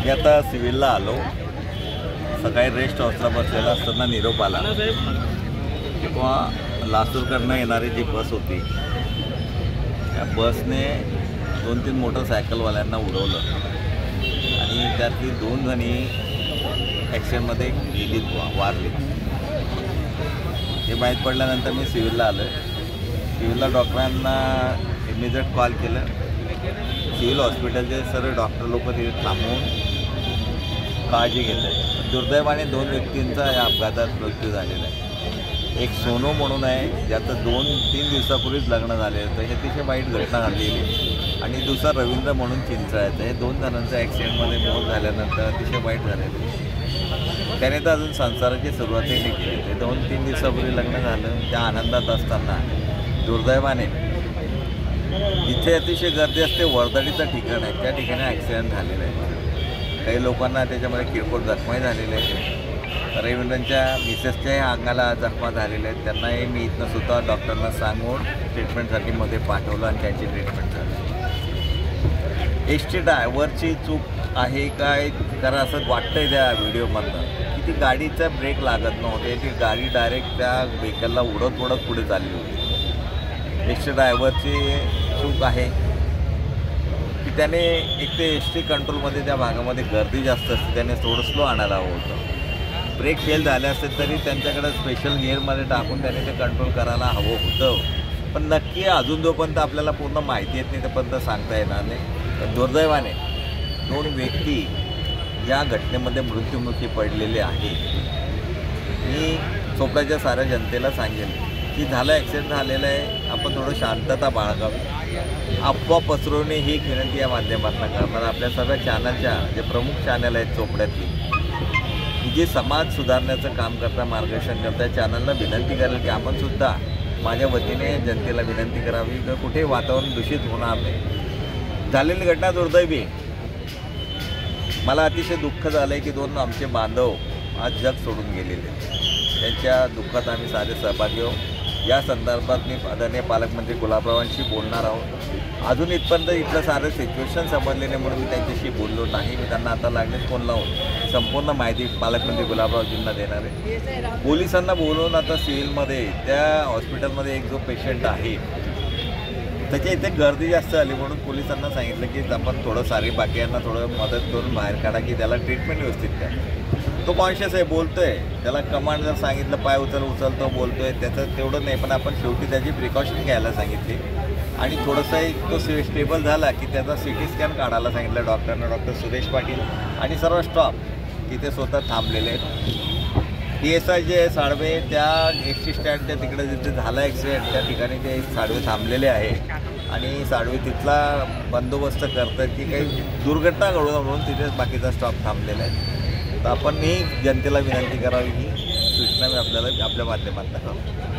मी आता सिव्हिलला आलो. सकाळी रेस्ट हाऊसला बसलेला असताना निरोप आला किंवा लासूरकडनं येणारी जी बस होती त्या बसने 2-3 मोटरसायकलवाल्यांना उडवलं आणि त्यातली 2 जणी ॲक्सिडेंटमध्ये गेलीत, वारलीत. हे माहीत पडल्यानंतर मी सिव्हिलला आलो. सिव्हिलला डॉक्टरांना इमिजिएट कॉल केलं. सिव्हिल हॉस्पिटलचे सर्व डॉक्टर लोक तिथे थांबवून काळजी घेत आहेत. दुर्दैवाने 2 व्यक्तींचा या अपघातात मृत्यू झालेला आहे. एक सोनू म्हणून आहे ज्याचं 2-3 दिवसापूर्वीच लग्न झालेलं होतं. हे अतिशय वाईट घटना झालेली. आणि दुसरा रवींद्र म्हणून चिंचळायचं. हे 2 जणांचं ॲक्सिडेंटमध्ये मौत झाल्यानंतर अतिशय वाईट झालेलं. त्याने तर अजून संसाराची सुरुवातही नाही केली. ते 2-3 दिवसापूर्वी लग्न झालं. त्या आनंदात असताना दुर्दैवाने जिथे अतिशय गर्दी असते वर्दळीचं ठिकाण आहे त्या ठिकाणी ॲक्सिडेंट झालेलं आहे. काही लोकांना त्याच्यामध्ये किरकोळ जखमाही झालेले आहेत. रवींद्रच्या मिसेसच्याही अंगाला जखमा झालेल्या आहेत. त्यांनाही मी इथनं सुद्धा डॉक्टरांना सांगून ट्रीटमेंटसाठी मध्ये पाठवलं आणि त्यांची ट्रीटमेंट झाली. एस टी ड्रायव्हरची चूक आहे काय कारण असं वाटतंय त्या व्हिडिओमधनं की ती गाडीचा ब्रेक लागत नव्हते. ती गाडी डायरेक्ट त्या व्हेकलला उडत पुढे चालली होती. एस टी ड्रायव्हरची चूक आहे की त्याने एक ते एस टी कंट्रोलमध्ये त्या भागामध्ये गर्दी जास्त असते त्याने थोडं स्लो आणायला हवं होतं. ब्रेक फेल झाले असते तरी त्यांच्याकडे स्पेशल गिअरमध्ये टाकून त्याने ते कंट्रोल करायला हवं होतं. पण नक्की अजून जोपर्यंत आपल्याला पूर्ण माहिती येत नाही तोपर्यंत सांगता येणार नाही. पण दुर्दैवाने 2 व्यक्ती या घटनेमध्ये मृत्युमुखी पडलेले आहेत. मी चोपड्याच्या साऱ्या जनतेला सांगेन की झालं ॲक्सिडेंट झालेलं आहे, आपण थोडं शांतता बाळगावी. अफवा पसरवणे ही विनंती या माध्यमातून करणार. आपल्या सर्व चॅनलच्या जे प्रमुख चॅनल आहेत चोपड्यातली जे समाज सुधारण्याचं काम करता मार्गदर्शन करता चॅनलला विनंती करेल की आपणसुद्धा माझ्या वतीने जनतेला विनंती करावी की कुठे वातावरण दूषित होणार नाही. झालेली घटना दुर्दैवी. मला अतिशय दुःख झालं आहे की 2 आमचे बांधव आज जग सोडून गेलेले. त्यांच्या दुःखात आम्ही सारे सहभागी आहोत. या संदर्भात मी आदरणीय पालकमंत्री गुलाबरावांशी बोलणार आहोत. अजून इथपर्यंत इथलं सारं सिच्युएशन समजले नाही म्हणून मी त्यांच्याशी बोललो नाही. मी त्यांना आता लागलेच फोन लावून संपूर्ण माहिती पालकमंत्री गुलाबरावजींना देणार आहे. पोलिसांना बोलवून आता सिव्हिलमध्ये त्या हॉस्पिटलमध्ये एक जो पेशंट आहे त्याच्या इथे गर्दी जास्त आली म्हणून पोलिसांना सांगितलं की आपण थोडं सारी बाकीयांना थोडं मदत करून बाहेर काढा की त्याला ट्रीटमेंट व्यवस्थित करा. तो कॉन्शियस आहे, बोलतो आहे. त्याला कमांड जर सांगितलं पाय उचलतो बोलतो आहे त्याचं तेवढं नाही. पण आपण शेवटी त्याची प्रिकॉशन घ्यायला सांगितली आणि थोडंसं तो स्टेबल झाला की त्याचा CT स्कॅन काढायला सांगितलं डॉक्टरना. डॉक्टर सुरेश पाटील आणि सर्व स्टॉफ तिथे स्वतः थांबलेले आहेत. PSI जे साळवे त्या ST स्टँडच्या तिकडे जिथे झाला ॲक्सिडेंट त्या ठिकाणी ते साळवे थांबलेले आहे आणि साळवे तिथला बंदोबस्त करतात की काही दुर्घटना घडू नये म्हणून तिथेच बाकीचा स्टॉफ थांबलेला आहे. तर आपणही जनतेला विनंती करावी ही सूचना मी आपल्याला आपल्या माध्यमातून करतो.